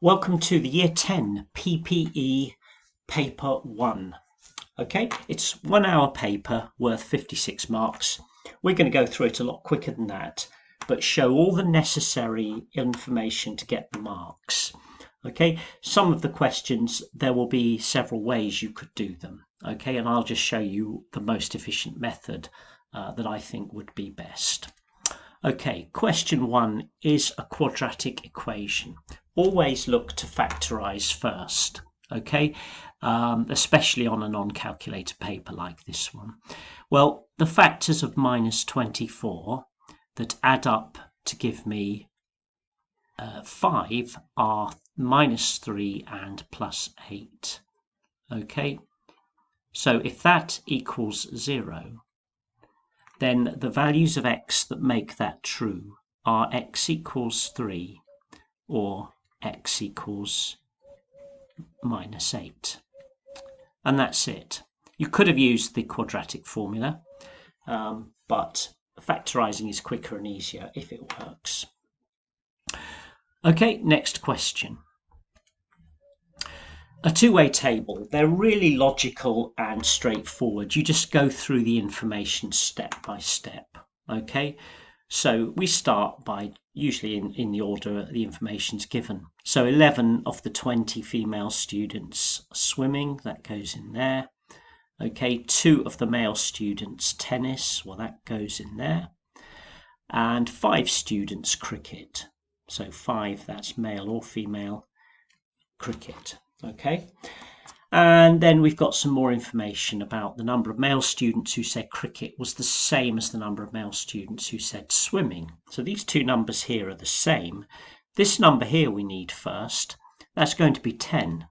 Welcome to the Year 10 PPE Paper 1. Okay, it's 1 hour paper worth 56 marks. We're going to go through it a lot quicker than that, but show all the necessary information to get the marks. Okay, some of the questions, there will be several ways you could do them. Okay, and I'll just show you the most efficient method that I think would be best. Okay, question 1 is a quadratic equation. Always look to factorize first, okay, especially on a non-calculator paper like this one. Well, the factors of minus 24 that add up to give me 5 are minus 3 and plus 8. Okay, so if that equals 0, then the values of x that make that true are x equals 3 or x equals minus 8. And that's it. You could have used the quadratic formula, but factorizing is quicker and easier if it works. Okay, next question. A two-way table, they're really logical and straightforward. You just go through the information step by step. Okay, so we start by usually in the order the information's given. So 11 of the 20 female students swimming, that goes in there. Okay, 2 of the male students tennis, well that goes in there. And 5 students cricket. So 5, that's male or female cricket. Okay, and then we've got some more information about the number of male students who said cricket was the same as the number of male students who said swimming. So these two numbers here are the same. This number here we need first. That's going to be 10,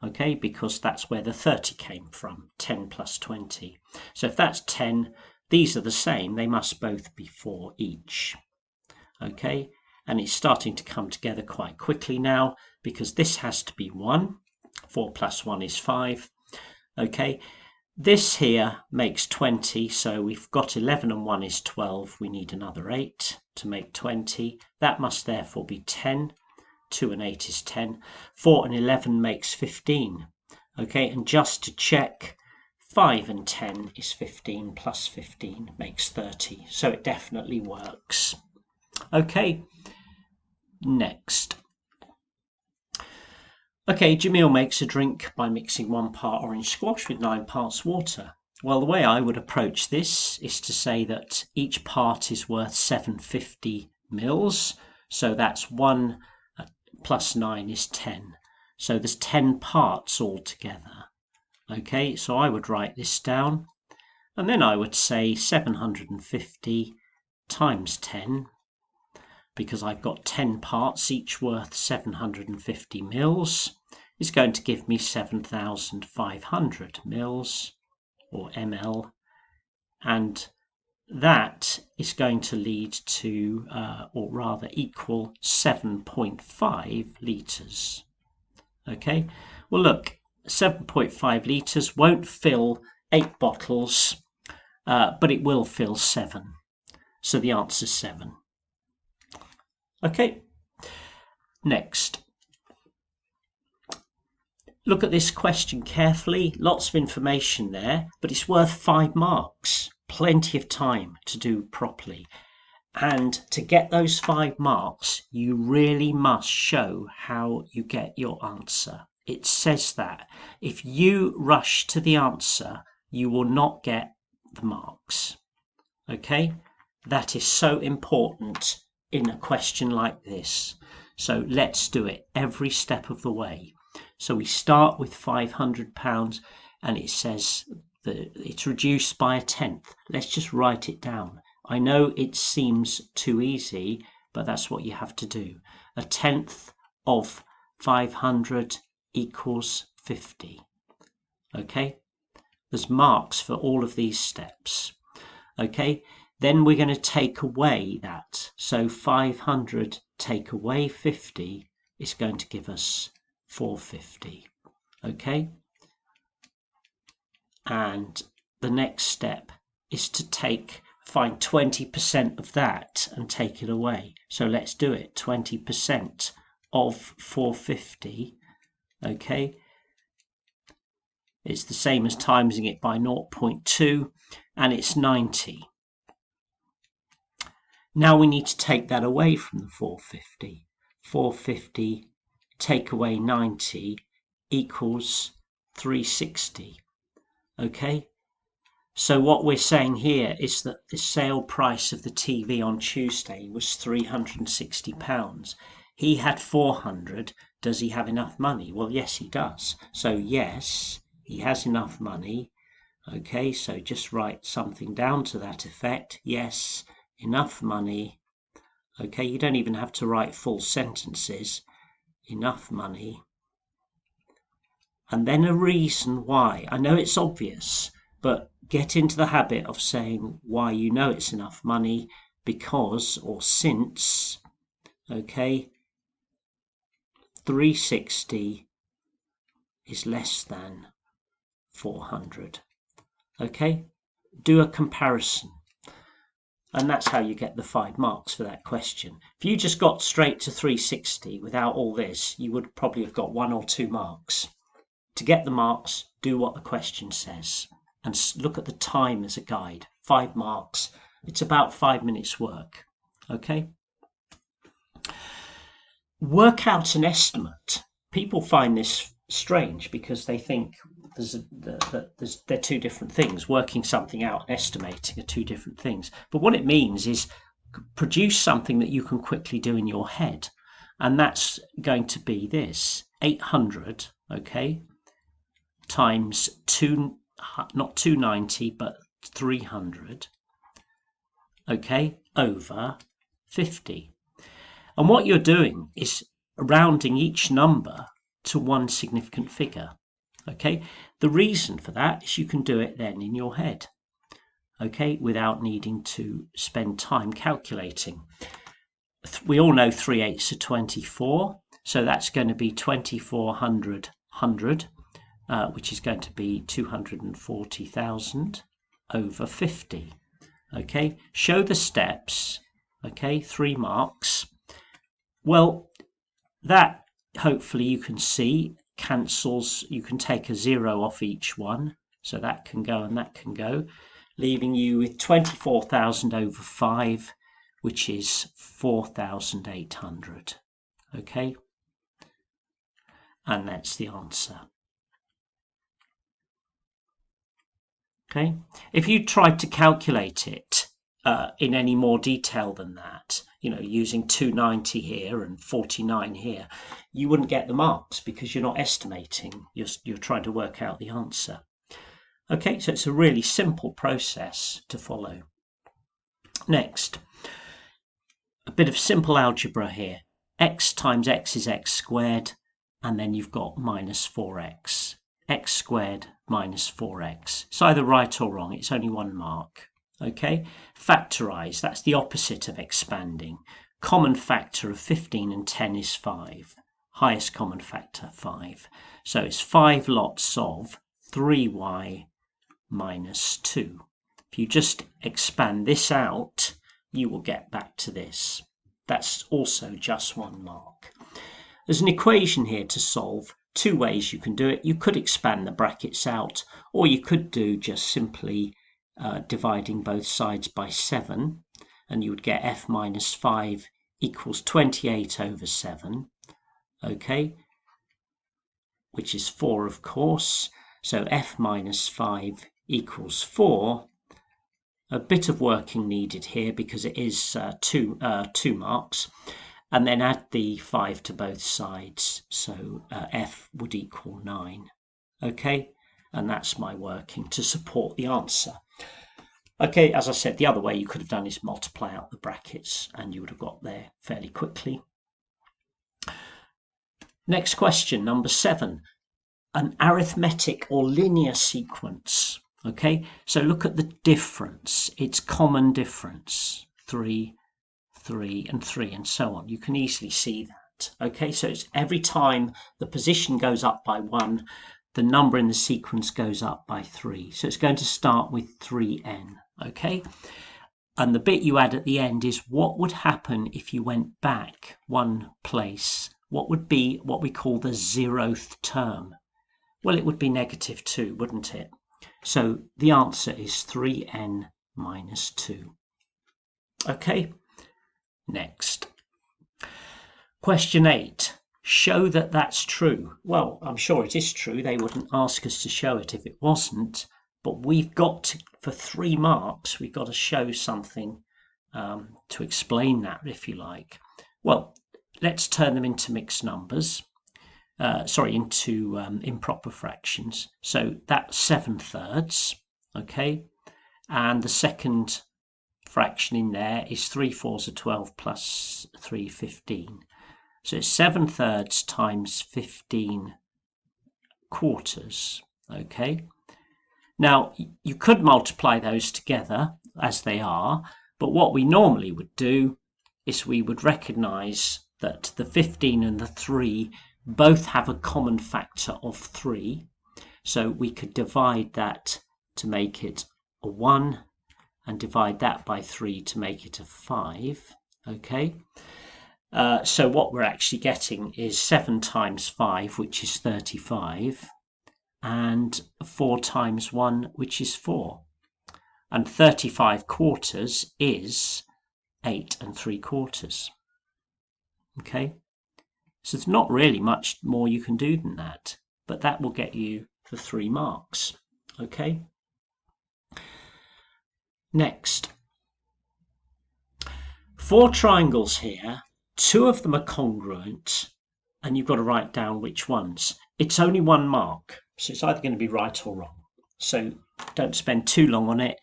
okay, because that's where the 30 came from, 10 plus 20. So if that's 10, these are the same. They must both be 4 each. Okay, and it's starting to come together quite quickly now because this has to be 1. 4 plus 1 is 5. Okay, this here makes 20, so we've got 11 and 1 is 12. We need another 8 to make 20. That must therefore be 10. 2 and 8 is 10. 4 and 11 makes 15. Okay, and just to check, 5 and 10 is 15 plus 15 makes 30. So it definitely works. Okay, next. Okay, Jamil makes a drink by mixing 1 part orange squash with 9 parts water. Well, the way I would approach this is to say that each part is worth 750 mils. So that's 1 plus 9 is 10. So there's 10 parts altogether. Okay, so I would write this down. And then I would say 750 times 10. Because I've got 10 parts, each worth 750 mils, is going to give me 7,500 mils, or ml, and that is going to lead to, or rather equal, 7.5 litres. Okay, well look, 7.5 litres won't fill 8 bottles, but it will fill 7. So the answer is 7. Okay, next. Look at this question carefully. Lots of information there, but it's worth 5 marks. Plenty of time to do properly. And to get those 5 marks, you really must show how you get your answer. It says that. If you rush to the answer, you will not get the marks. Okay, that is so important in a question like this. So let's do it every step of the way. So we start with £500 and it says that it's reduced by 1/10. Let's just write it down. I know it seems too easy, but that's what you have to do. 1/10 of 500 equals 50. Okay, there's marks for all of these steps. Okay, then we're going to take away that. So 500 take away 50 is going to give us 450. Okay, and the next step is to find 20% of that and take it away. So let's do it. 20% of 450, okay, it's the same as timesing it by 0.2, and it's 90. Now we need to take that away from the 450. 450 take away 90 equals 360. Okay, so what we're saying here is that the sale price of the TV on Tuesday was £360. He had 400. Does he have enough money? Well, yes, he does. So yes, he has enough money. Okay, so just write something down to that effect. Yes, enough money. Okay, you don't even have to write full sentences. Enough money. And then a reason why. I know it's obvious, but get into the habit of saying why you know it's enough money, because or since, okay, 360 is less than 400. Okay, do a comparison. And that's how you get the 5 marks for that question. If you just got straight to 360 without all this, you would probably have got 1 or 2 marks. To get the marks, do what the question says and look at the time as a guide. 5 marks. It's about 5 minutes work. Okay? Work out an estimate. People find this strange because they think they're two different things. Working something out and estimating are two different things. But what it means is produce something that you can quickly do in your head. And that's going to be this. 800, okay, times 2, not 290, but 300, okay, over 50. And what you're doing is rounding each number to one significant figure, okay? The reason for that is you can do it then in your head, okay, without needing to spend time calculating. We all know 3/8 are 24, so that's going to be 2400 which is going to be 240,000 over 50. Okay, show the steps. Okay, 3 marks. Well, that hopefully you can see cancels. You can take a 0 off each one, so that can go and that can go, leaving you with 24,000 over 5, which is 4,800. Okay, and that's the answer. Okay, if you tried to calculate it in any more detail than that, you know, using 290 here and 49 here, you wouldn't get the marks because you're not estimating, you're trying to work out the answer. Okay, so it's a really simple process to follow. Next, a bit of simple algebra here. X times x is x squared, and then you've got minus 4x. X squared minus 4x. It's either right or wrong, it's only 1 mark. Okay, factorize, that's the opposite of expanding. Common factor of 15 and 10 is 5. Highest common factor, 5. So it's 5 lots of 3y minus 2. If you just expand this out, you will get back to this. That's also just 1 mark. There's an equation here to solve. 2 ways you can do it. You could expand the brackets out, or you could do just simply dividing both sides by 7, and you would get f minus 5 equals 28 over 7, okay, which is 4, of course. So f minus 5 equals 4. A bit of working needed here because it is 2 marks. And then add the 5 to both sides, so f would equal 9. Okay, and that's my working to support the answer. Okay, as I said, the other way you could have done is multiply out the brackets and you would have got there fairly quickly. Next question, number 7. An arithmetic or linear sequence. Okay, so look at the difference. It's common difference. 3, 3 and 3 and so on. You can easily see that. Okay, so it's every time the position goes up by 1, the number in the sequence goes up by 3. So it's going to start with 3n. Okay, and the bit you add at the end is what would happen if you went back 1 place what would be what we call the 0th term? Well, it would be -2, wouldn't it? So the answer is 3n minus 2. Okay, next. Question 8. Show that that's true. Well, I'm sure it is true. They wouldn't ask us to show it if it wasn't. But we've got to, for 3 marks, we've got to show something to explain that, if you like. Well, let's turn them into mixed numbers. Into improper fractions. So that's 7/3, okay? And the second fraction in there is 3/4 are 12 plus 3, 15. So it's 7/3 times 15 quarters, okay? Now, you could multiply those together as they are, but what we normally would do is we would recognize that the 15 and the 3 both have a common factor of 3. So we could divide that to make it a 1 and divide that by 3 to make it a 5. Okay. So what we're actually getting is 7 times 5, which is 35, and 4 times 1, which is 4. And 35 quarters is 8 3/4. Okay. So there's not really much more you can do than that, but that will get you the 3 marks. Okay. Next. 4 triangles here. 2 of them are congruent, and you've got to write down which ones. It's only 1 mark, so it's either going to be right or wrong. So don't spend too long on it,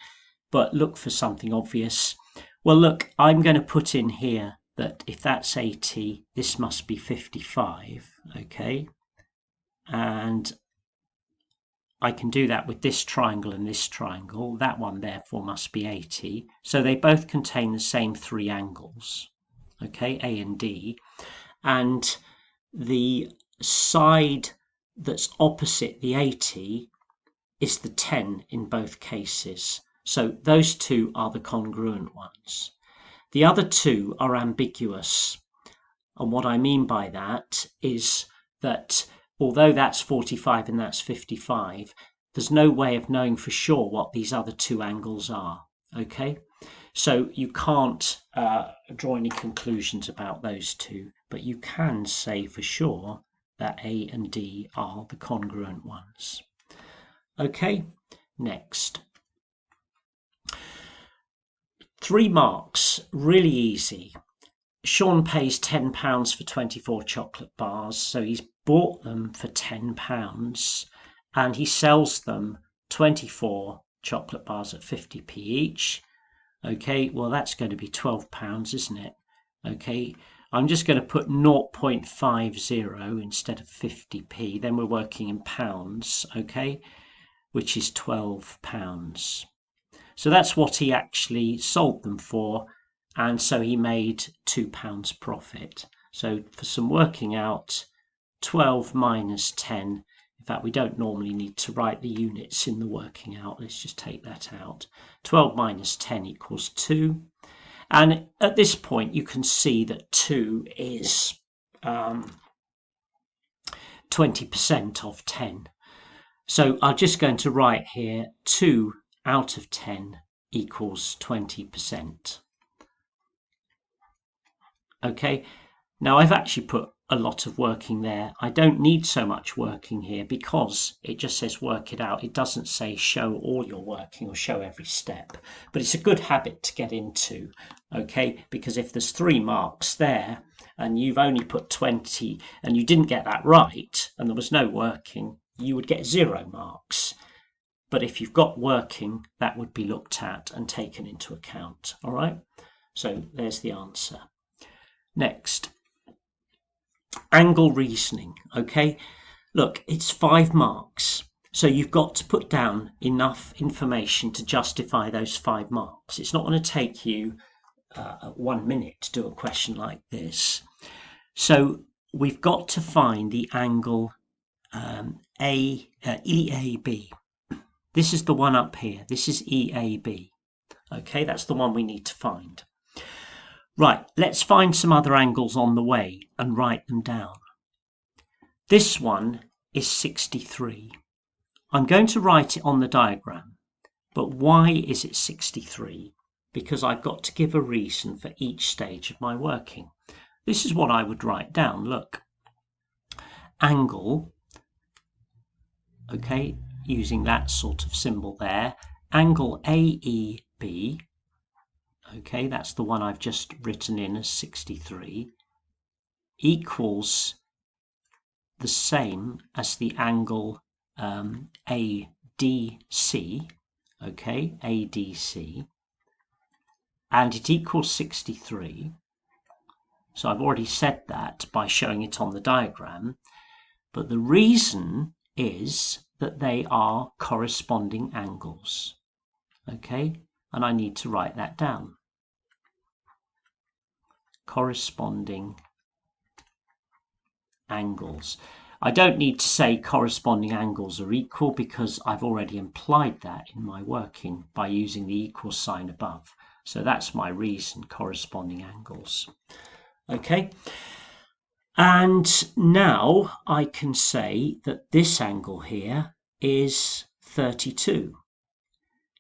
but look for something obvious. Well, look, I'm going to put in here that if that's 80, this must be 55, okay? And I can do that with this triangle and this triangle. That one, therefore, must be 80. So they both contain the same 3 angles, okay, A and D. And the side that's opposite the 80 is the 10 in both cases. So those 2 are the congruent ones. The other 2 are ambiguous, and what I mean by that is that although that's 45 and that's 55, there's no way of knowing for sure what these other 2 angles are, okay? So you can't draw any conclusions about those 2, but you can say for sure that A and D are the congruent ones. Okay, next. 3 marks, really easy. Sean pays £10 for 24 chocolate bars, so he's bought them for £10 and he sells them 24 chocolate bars at 50p each. Okay, well that's going to be £12, isn't it? Okay, I'm just going to put 0.50 instead of 50p, then we're working in pounds, okay, which is £12. So that's what he actually sold them for, and so he made £2 profit. So for some working out, 12 minus 10, in fact we don't normally need to write the units in the working out, let's just take that out. 12 minus 10 equals 2, and at this point you can see that 2 is 20% of 10. So I'm just going to write here 2 out of 10 equals 20%. Okay, now I've actually put a lot of working there. I don't need so much working here because it just says work it out. It doesn't say show all your working or show every step, but it's a good habit to get into, okay, because if there's 3 marks there and you've only put 20 and you didn't get that right and there was no working, you would get 0 marks. But if you've got working, that would be looked at and taken into account. All right, so there's the answer. Next, angle reasoning. Okay, look, it's 5 marks, so you've got to put down enough information to justify those 5 marks. It's not going to take you 1 minute to do a question like this. So we've got to find the angle EAB. This is the one up here. This is EAB. Okay, that's the one we need to find. Right, let's find some other angles on the way and write them down. This one is 63. I'm going to write it on the diagram, but why is it 63? Because I've got to give a reason for each stage of my working. This is what I would write down. Look, angle, okay, using that sort of symbol there, angle AEB, okay, that's the one I've just written in as 63, equals the same as the angle ADC, okay, ADC, and it equals 63. So I've already said that by showing it on the diagram, but the reason is that they are corresponding angles, okay, and I need to write that down. Corresponding angles. I don't need to say corresponding angles are equal because I've already implied that in my working by using the equal sign above. So that's my reason, corresponding angles. Okay, and now I can say that this angle here is 32.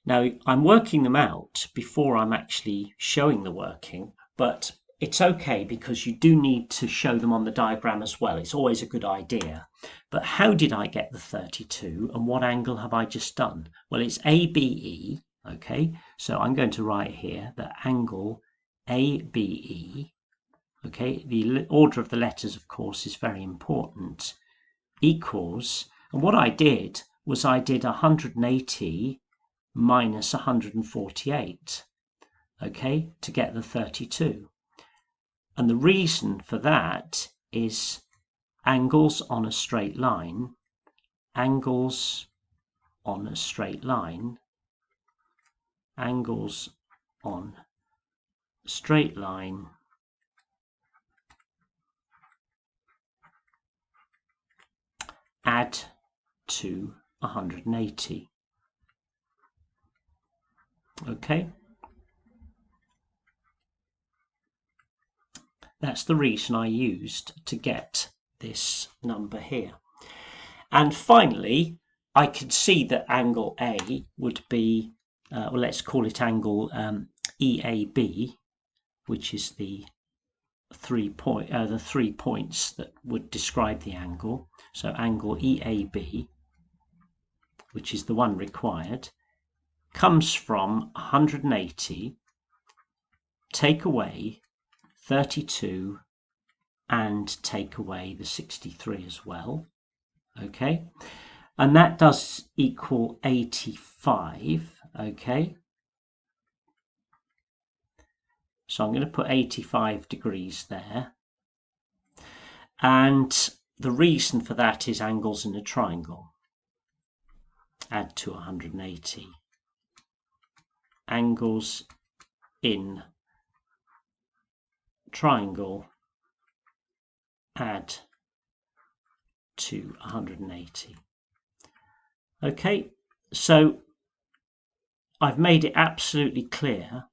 Now I'm working them out before I'm actually showing the working, but it's okay because you do need to show them on the diagram as well. It's always a good idea. But how did I get the 32 and what angle have I just done? Well, it's ABE, okay? So I'm going to write here that angle ABE, okay? The order of the letters, of course, is very important, equals, and what I did was I did 180 minus 148, okay, to get the 32. And the reason for that is angles on a straight line, angles on a straight line, angles on a straight line add to 180. Okay? That's the reason I used to get this number here. And finally, I could see that angle A would be, well, let's call it angle EAB, which is the 3 points that would describe the angle. So angle EAB, which is the one required, comes from 180, take away 32, and take away the 63 as well. Okay, and that does equal 85. Okay, so I'm going to put 85 degrees there, and the reason for that is angles in a triangle. Add to 180. Angles in triangle add to 180. Okay, so I've made it absolutely clear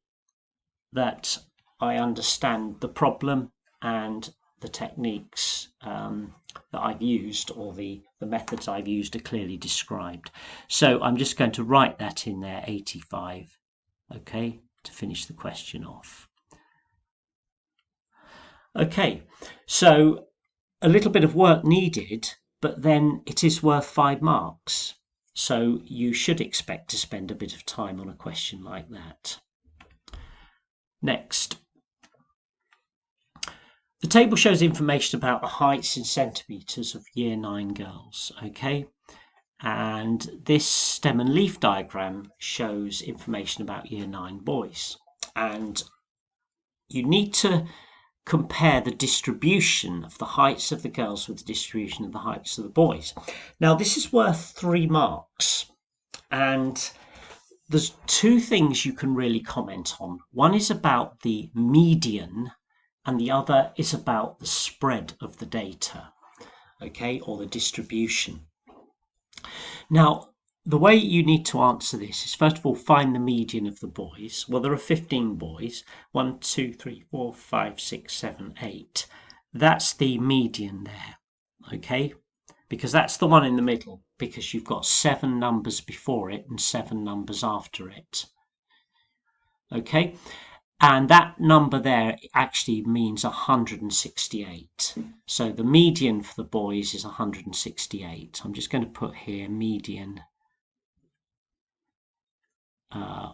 that I understand the problem and the techniques that I've used, or the methods I've used, are clearly described. So I'm just going to write that in there, 85, okay, to finish the question off. Okay, so a little bit of work needed, but then it is worth 5 marks. So you should expect to spend a bit of time on a question like that. Next. The table shows information about the heights in centimetres of Year 9 girls, okay? And this stem and leaf diagram shows information about Year 9 boys. And you need to compare the distribution of the heights of the girls with the distribution of the heights of the boys. Now, this is worth 3 marks. And there's 2 things you can really comment on. One is about the median, and the other is about the spread of the data, okay, or the distribution. Now, the way you need to answer this is, first of all, find the median of the boys. Well, there are 15 boys. 1, 2, 3, 4, 5, 6, 7, 8. That's the median there, okay? Because that's the one in the middle, because you've got 7 numbers before it and 7 numbers after it. Okay? And that number there actually means 168. So the median for the boys is 168. I'm just going to put here median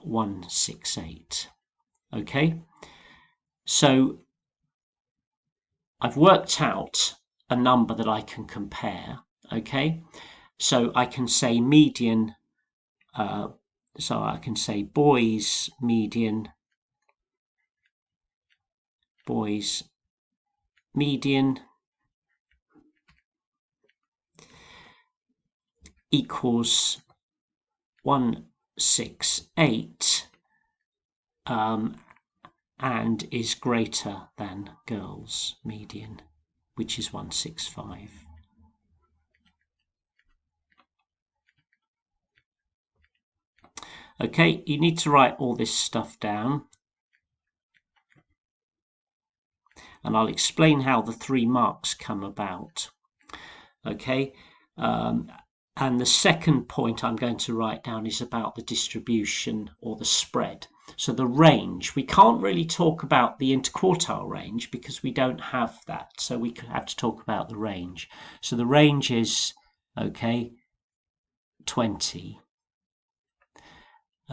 168. Okay, so I've worked out a number that I can compare. Okay, so I can say median, so I can say boys median equals 168 and is greater than girls' median, which is 165. Okay, you need to write all this stuff down, and I'll explain how the 3 marks come about. Okay, and the second point I'm going to write down is about the distribution or the spread. So the range, we can't really talk about the interquartile range because we don't have that. So we have to talk about the range. So the range is, okay, 20.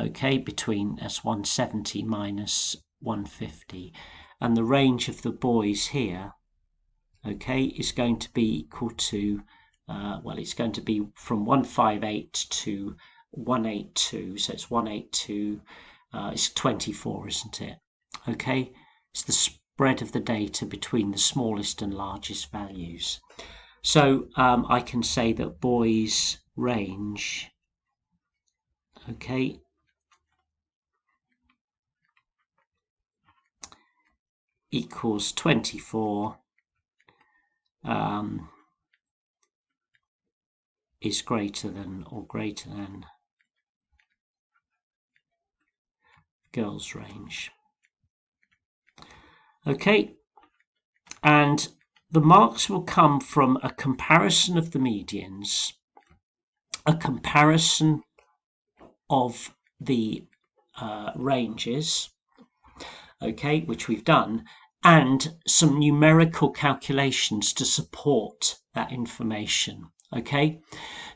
Okay, between that's 170 minus 150. And the range of the boys here, okay, is going to be equal to, well, it's going to be from 158 to 182. So it's 182. It's 24, isn't it? Okay, it's the spread of the data between the smallest and largest values. So I can say that boys' range, okay, equals 24, is greater than or greater than girls' range. Okay, and the marks will come from a comparison of the medians, a comparison of the ranges, okay, which we've done, and some numerical calculations to support that information. Okay,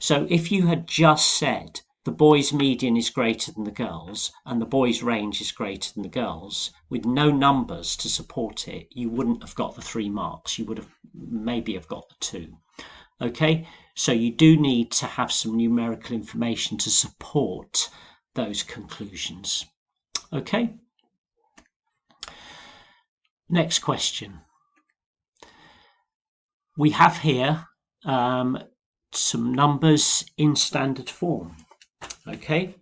so if you had just said the boys' median is greater than the girls and the boys' range is greater than the girls with no numbers to support it, you wouldn't have got the 3 marks. You would have maybe have got the 2. Okay, so you do need to have some numerical information to support those conclusions. Okay, next question. We have here some numbers in standard form. Okay,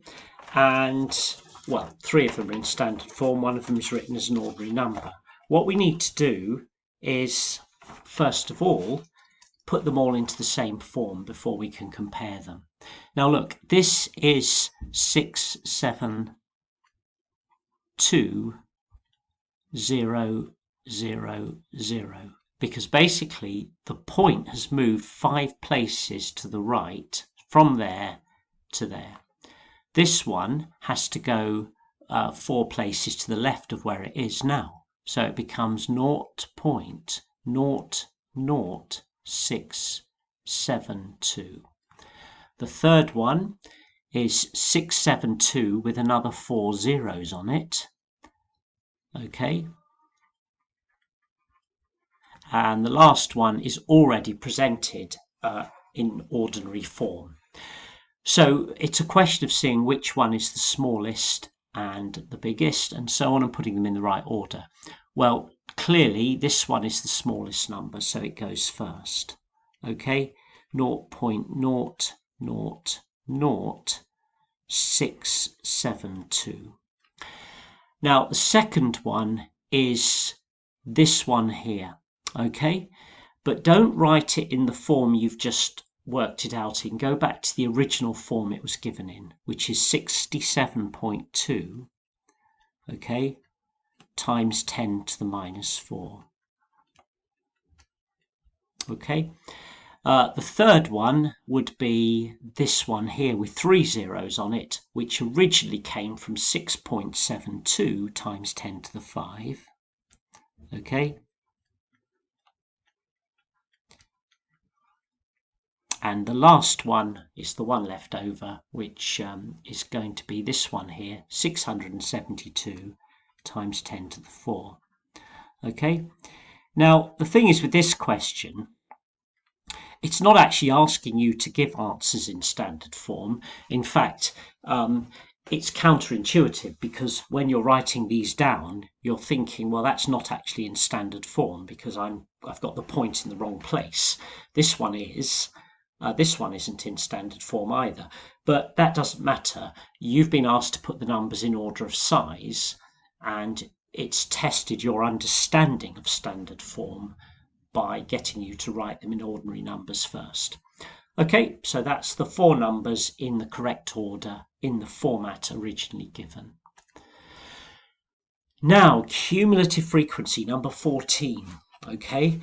and well, 3 of them are in standard form, 1 of them is written as an ordinary number. What we need to do is, first of all, put them all into the same form before we can compare them. Now look, this is 6, 7, 2, 0, 0, 0, because basically the point has moved 5 places to the right from there to there. This one has to go 4 places to the left of where it is now. So it becomes 0.00672. The third one is 672 with another 4 zeros on it. Okay. And the last one is already presented in ordinary form. So it's a question of seeing which one is the smallest and the biggest and so on, and putting them in the right order. Well, clearly this one is the smallest number, so it goes first. Okay, 0.0000672. Now the second one is this one here. Okay, but don't write it in the form you've just worked it out in, go back to the original form it was given in, which is 67.2, okay, times 10 to the minus 4. Okay, the third one would be this one here with 3 zeros on it, which originally came from 6.72 times 10 to the 5. Okay, and the last one is the one left over, which is going to be this one here, 672 times 10 to the 4. Okay, now the thing is with this question, it's not actually asking you to give answers in standard form. In fact, it's counterintuitive, because when you're writing these down, you're thinking, well, that's not actually in standard form because I've got the point in the wrong place. This one is. This one isn't in standard form either, but that doesn't matter. You've been asked to put the numbers in order of size, and it's tested your understanding of standard form by getting you to write them in ordinary numbers first. Okay, so that's the 4 numbers in the correct order in the format originally given. Now, cumulative frequency, number 14. Okay,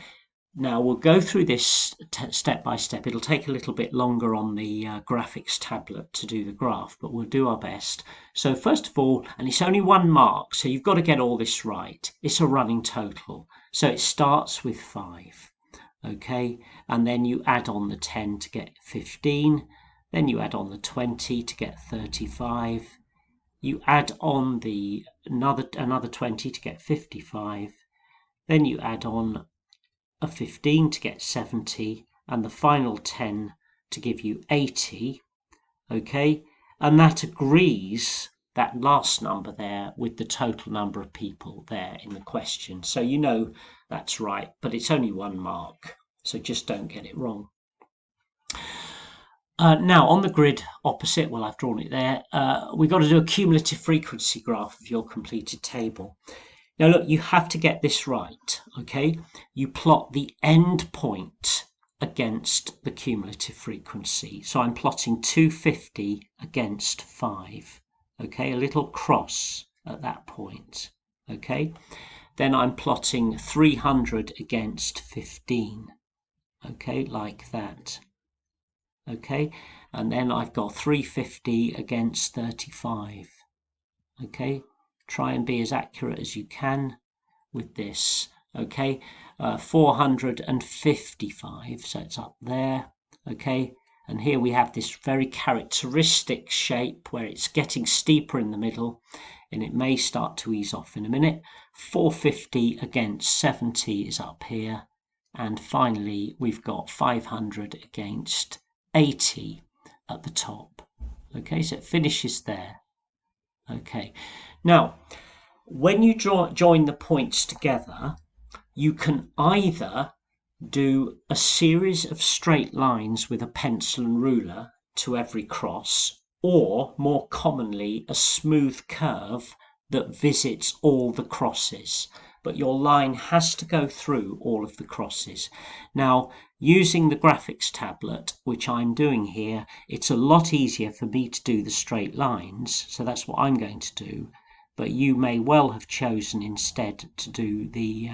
now we'll go through this step by step. It'll take a little bit longer on the graphics tablet to do the graph, but we'll do our best. So first of all, and it's only 1 mark, so you've got to get all this right. It's a running total. So it starts with 5. Okay, and then you add on the 10 to get 15. Then you add on the 20 to get 35. You add on the another 20 to get 55. Then you add on a 15 to get 70, and the final 10 to give you 80. Okay, and that agrees, that last number there, with the total number of people there in the question. So you know that's right, but it's only 1 mark, so just don't get it wrong. Now on the grid opposite, well, I've drawn it there, we've got to do a cumulative frequency graph of your completed table. Now look, you have to get this right, okay? You plot the end point against the cumulative frequency. So I'm plotting 250 against 5, okay? A little cross at that point, okay? Then I'm plotting 300 against 15, okay, like that, okay? And then I've got 350 against 35, okay? Try and be as accurate as you can with this, okay? 455, so it's up there, okay? And here we have this very characteristic shape where it's getting steeper in the middle, and it may start to ease off in a minute. 450 against 70 is up here, and finally we've got 500 against 80 at the top, okay? So it finishes there. Okay, now when you join the points together, you can either do a series of straight lines with a pencil and ruler to every cross, or more commonly a smooth curve that visits all the crosses, but your line has to go through all of the crosses. Now, using the graphics tablet, which I'm doing here, it's a lot easier for me to do the straight lines, so that's what I'm going to do, but you may well have chosen instead to do the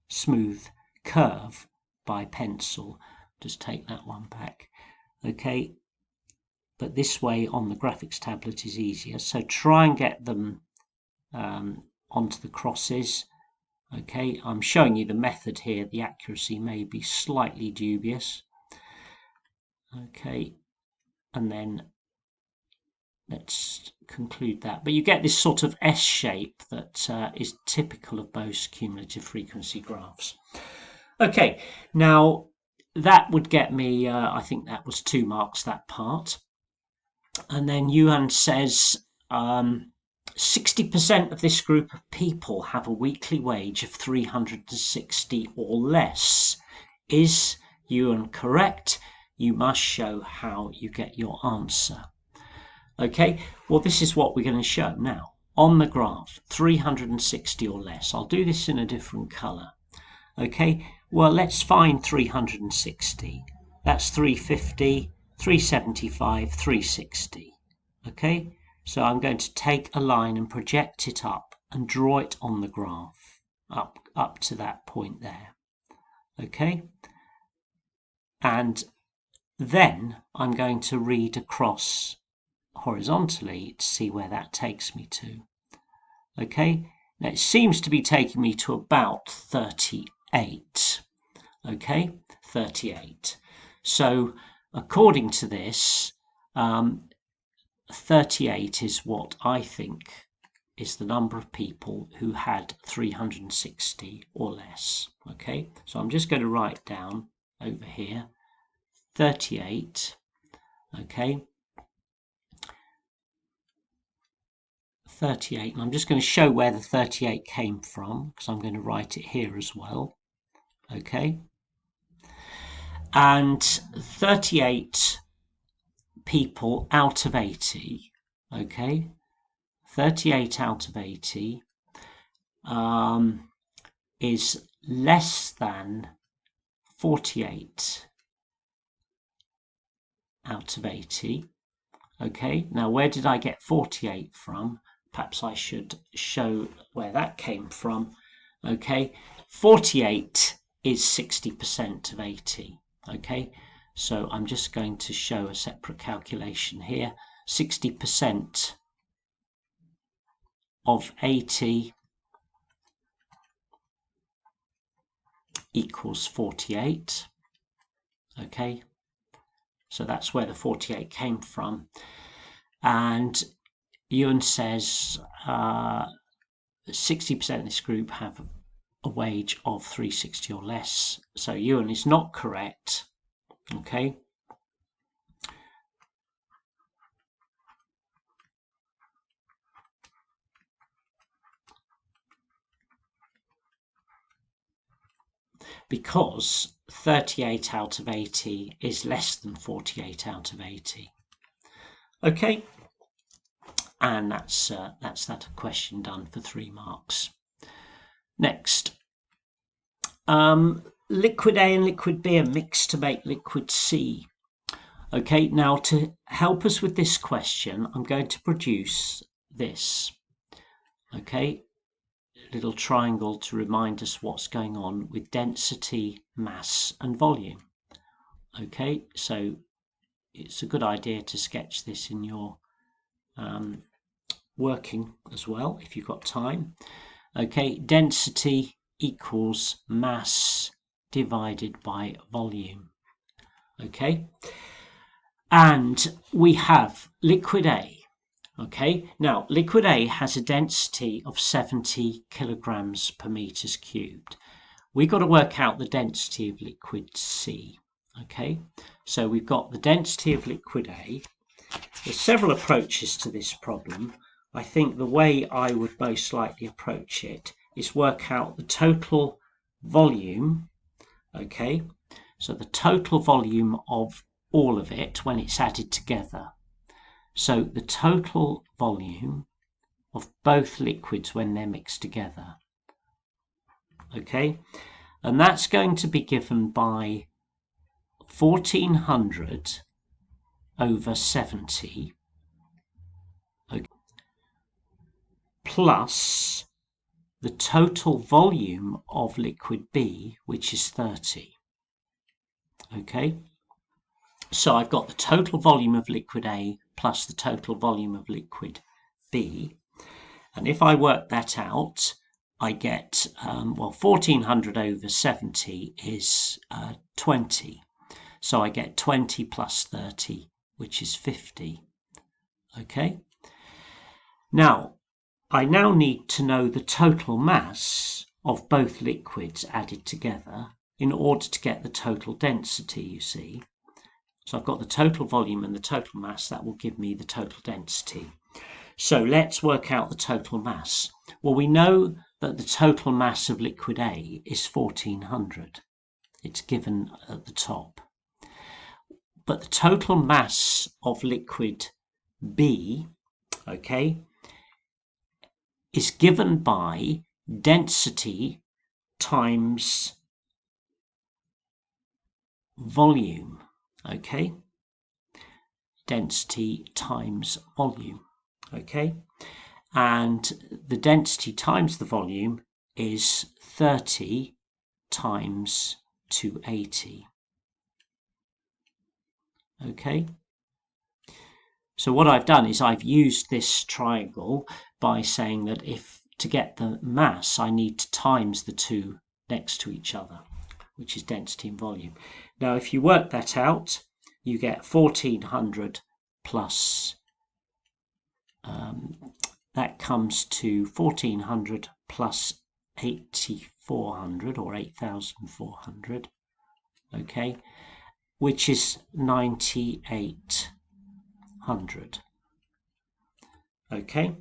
smooth curve by pencil. Just take that one back, okay? But this way on the graphics tablet is easier, so try and get them onto the crosses. Okay, I'm showing you the method here. The accuracy may be slightly dubious. Okay, and then let's conclude that. But you get this sort of S shape that is typical of most cumulative frequency graphs. Okay, now that would get me, I think that was 2 marks, that part. And then Yuan says, 60% of this group of people have a weekly wage of 360 or less. Is Yuan correct? You must show how you get your answer. Okay, well, this is what we're going to show now. On the graph, 360 or less. I'll do this in a different color. Okay, well, let's find 360. That's 350, 375, 360. Okay, so I'm going to take a line and project it up and draw it on the graph up to that point there. Okay, and then I'm going to read across horizontally to see where that takes me to. Okay, now it seems to be taking me to about 38. Okay, 38. So according to this, 38 is what I think is the number of people who had 360 or less. Okay, so I'm just going to write down over here 38. Okay, 38, and I'm just going to show where the 38 came from because I'm going to write it here as well. Okay, and 38 people out of 80. Okay, 38 out of 80 is less than 48 out of 80. Okay, now where did I get 48 from? Perhaps I should show where that came from. Okay, 48 is 60% of 80. Okay, so I'm just going to show a separate calculation here. 60% of 80 equals 48. Okay, so that's where the 48 came from. And Ewan says 60% of this group have a wage of 360 or less. So Ewan is not correct. Okay. Because 38 out of 80 is less than 48 out of 80. Okay. And that's that question done for 3 marks. Next, liquid A and liquid B are mixed to make liquid C. Okay, now to help us with this question, I'm going to produce this. Okay, little triangle to remind us what's going on with density, mass, and volume. Okay, so it's a good idea to sketch this in your working as well if you've got time. Okay, density equals mass divided by volume. Okay, and we have liquid A. Okay, now liquid A has a density of 70 kilograms per meters cubed. We've got to work out the density of liquid C. Okay, so we've got the density of liquid A. There's several approaches to this problem. I think the way I would most likely approach it is work out the total volume. Okay, so the total volume of all of it when it's added together. So the total volume of both liquids when they're mixed together. Okay, and that's going to be given by 1400 over 70, okay, plus the total volume of liquid B, which is 30. Okay, so I've got the total volume of liquid A plus the total volume of liquid B, and if I work that out, I get, 1400 over 70 is 20. So I get 20 plus 30, which is 50. Okay. Now, I now need to know the total mass of both liquids added together in order to get the total density, you see. So I've got the total volume and the total mass. That will give me the total density. So let's work out the total mass. Well, we know that the total mass of liquid A is 1400. It's given at the top. But the total mass of liquid B, okay, is given by density times volume. okay? Density times volume, okay? And the density times the volume is 30 times 280, okay? So what I've done is I've used this triangle by saying that if to get the mass I need to times the two next to each other, which is density and volume. Now if you work that out, you get 1400 plus that comes to 1400 plus 8400 or 8400, okay, which is 9800, okay.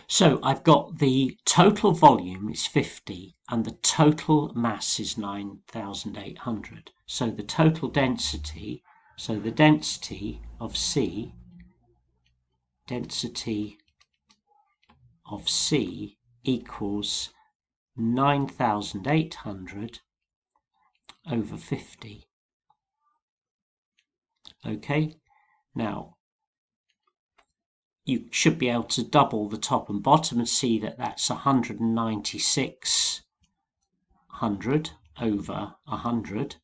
So I've got the total volume is 50 and the total mass is 9800. So the total density, so the density of C equals 9800 over 50. Okay, now you should be able to double the top and bottom and see that that's 19600 over 100.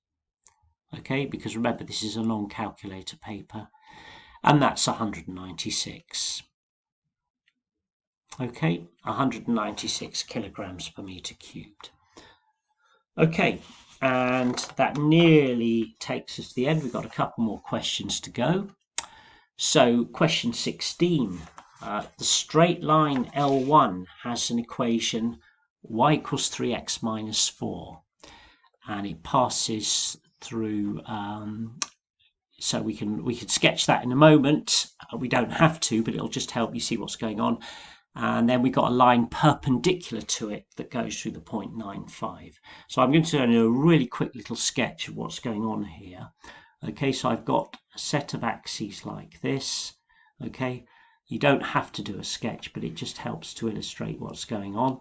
Okay, because remember this is a long calculator paper, and that's 196. Okay, 196 kilograms per meter cubed. Okay, and that nearly takes us to the end. We've got a couple more questions to go. So question 16, the straight line L1 has an equation y equals 3x minus 4, and it passes through, so we can sketch that in a moment. We don't have to, but it'll just help you see what's going on. And then we've got a line perpendicular to it that goes through the point 95. So I'm going to do a really quick little sketch of what's going on here. Okay, so I've got a set of axes like this. Okay, you don't have to do a sketch, but it just helps to illustrate what's going on.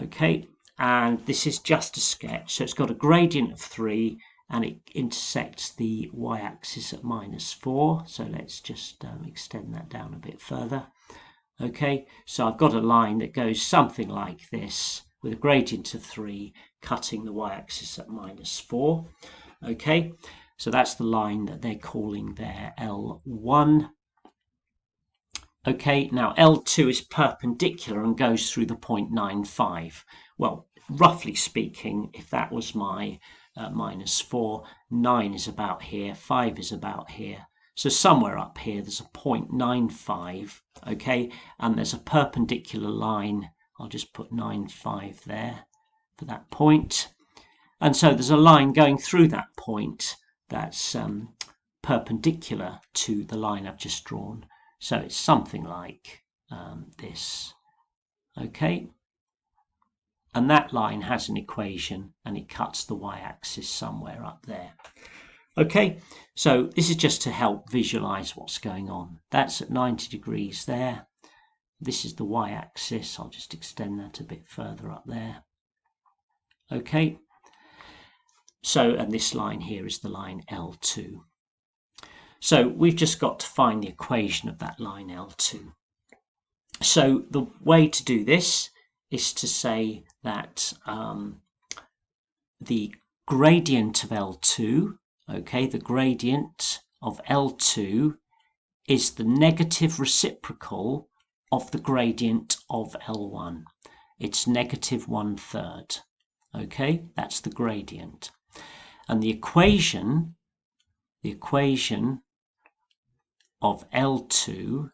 Okay, and this is just a sketch. So it's got a gradient of 3 and it intersects the y-axis at minus 4. So let's just extend that down a bit further. Okay, so I've got a line that goes something like this with a gradient of 3 cutting the y-axis at minus 4. Okay, so that's the line that they're calling their L1. Okay, now L2 is perpendicular and goes through the point 95. Well, roughly speaking, if that was my minus 4, 9 is about here, 5 is about here. So somewhere up here there's a 0.95, okay, and there's a perpendicular line. I'll just put 95 there for that point. And so there's a line going through that point that's perpendicular to the line I've just drawn. So it's something like this, okay. And that line has an equation and it cuts the y-axis somewhere up there. Okay, so this is just to help visualize what's going on. That's at 90 degrees there. This is the y-axis. I'll just extend that a bit further up there. Okay, so, and this line here is the line L2. So we've just got to find the equation of that line L2. So the way to do this is to say that the gradient of L2, okay, the gradient of L2 is the negative reciprocal of the gradient of L1. It's negative 1/3. Okay, that's the gradient. And the equation of L2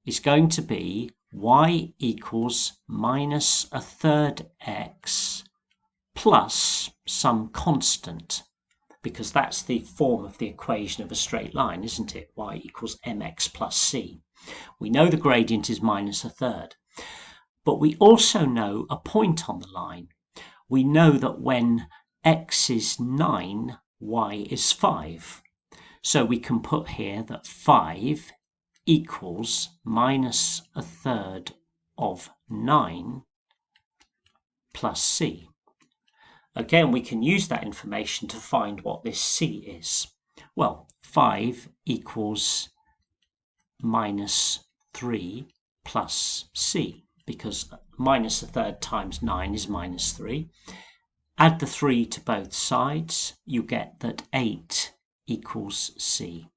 is going to be y equals minus 1/3 x plus some constant, because that's the form of the equation of a straight line, isn't it? Y equals mx plus c. We know the gradient is minus 1/3, but we also know a point on the line. We know that when x is 9, y is 5. So we can put here that 5 equals minus 1/3 of 9 plus c. Okay, and we can use that information to find what this c is. Well, 5 equals minus 3 plus c, because minus a third times 9 is minus 3. Add the 3 to both sides, you get that 8 equals c.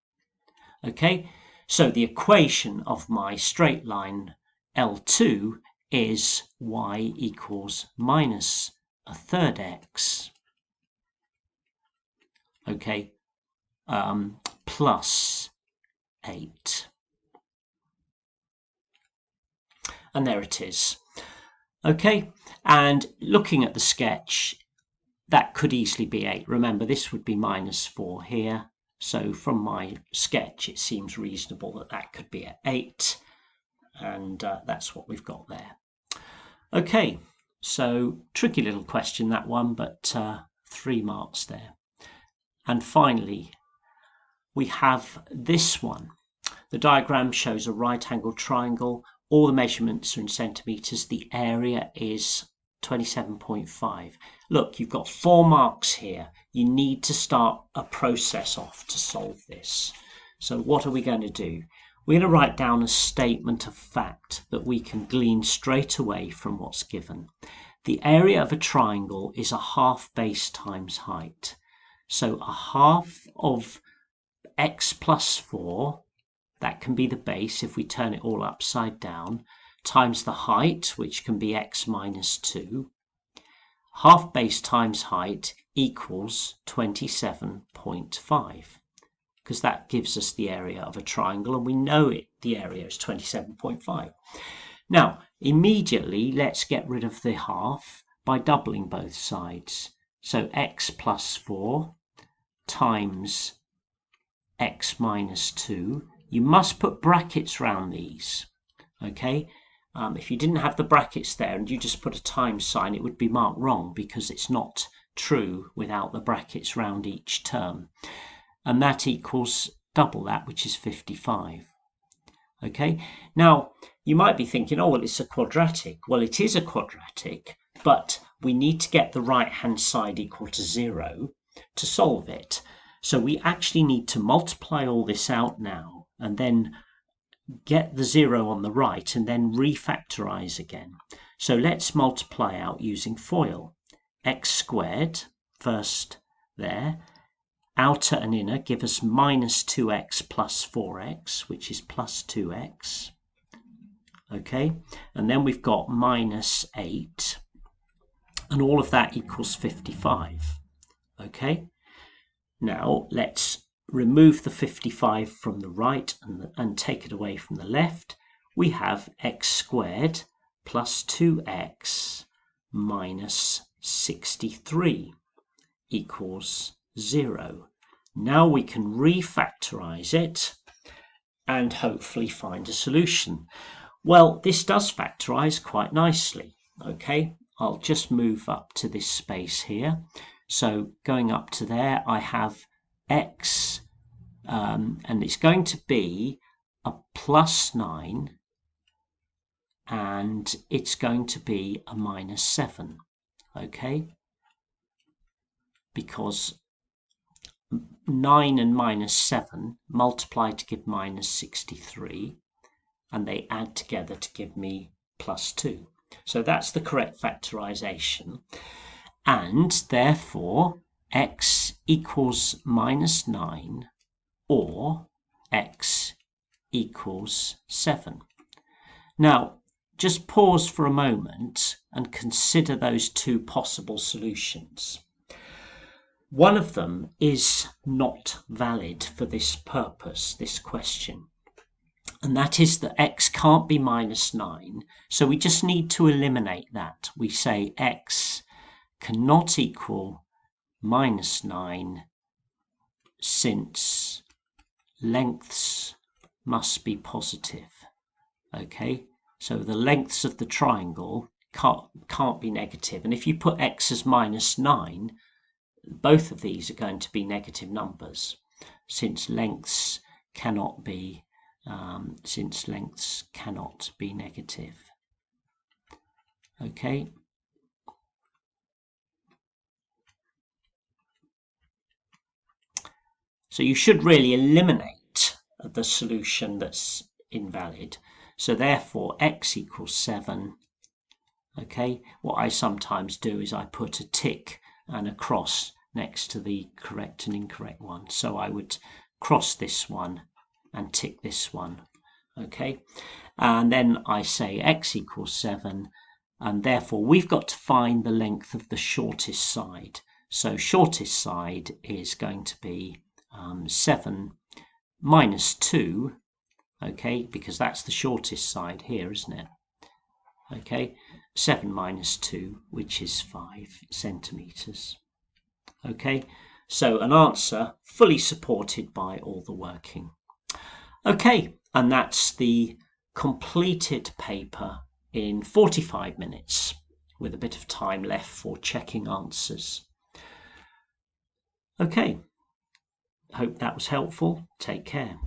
Okay, so the equation of my straight line L2 is y equals minus a third x, okay, plus 8. And there it is. Okay, and looking at the sketch, that could easily be 8. Remember, this would be minus 4 here. So from my sketch, it seems reasonable that that could be at 8. And that's what we've got there. Okay, so tricky little question, that one, but 3 marks there. And finally, we have this one. The diagram shows a right-angled triangle. All the measurements are in centimetres. The area is 27.5. Look, you've got 4 marks here. You need to start a process off to solve this. So what are we going to do? We're going to write down a statement of fact that we can glean straight away from what's given. The area of a triangle is a half base times height. So a half of x plus 4, that can be the base if we turn it all upside down, times the height, which can be x minus 2. Half base times height equals 27.5, because that gives us the area of a triangle, and we know the area is 27.5. Now, immediately, let's get rid of the half by doubling both sides. So x plus 4 times x minus 2. You must put brackets around these, okay? If you didn't have the brackets there and you just put a times sign, it would be marked wrong because it's not true without the brackets round each term. And that equals double that, which is 55. Okay, now you might be thinking, oh, well, it's a quadratic. Well, it is a quadratic, but we need to get the right-hand side equal to 0 to solve it. So we actually need to multiply all this out now and then get the 0 on the right and then refactorize again. So let's multiply out using FOIL. X squared first there, outer and inner give us minus 2x plus 4x, which is plus 2x. Okay, and then we've got minus 8, and all of that equals 55. Okay, now let's remove the 55 from the right and take it away from the left. We have x squared plus 2x minus 63 equals 0. Now we can refactorize it and hopefully find a solution. Well, this does factorize quite nicely. Okay, I'll just move up to this space here. So going up to there, I have x, and it's going to be a plus 9, and it's going to be a minus 7. Okay, because 9 and minus 7 multiply to give minus 63, and they add together to give me plus 2. So that's the correct factorization, and therefore x equals minus 9 or x equals 7. Now, just pause for a moment and consider those two possible solutions. One of them is not valid for this purpose, this question, and that is that x can't be minus 9, so we just need to eliminate that. We say x cannot equal minus 9 since lengths must be positive. Okay, so the lengths of the triangle can't be negative, and if you put x as minus 9, both of these are going to be negative numbers, since lengths cannot be negative. Okay, So you should really eliminate the solution that's invalid. So therefore x equals 7. Okay, what I sometimes do is I put a tick and a cross next to the correct and incorrect one. So I would cross this one and tick this one. Okay, and then I say x equals 7, and therefore we've got to find the length of the shortest side. So shortest side is going to be 7 minus 2, okay, because that's the shortest side here, isn't it? Okay, 7 minus 2, which is 5 centimeters. Okay, so an answer fully supported by all the working. Okay, and that's the completed paper in 45 minutes with a bit of time left for checking answers. Okay, hope that was helpful. Take care.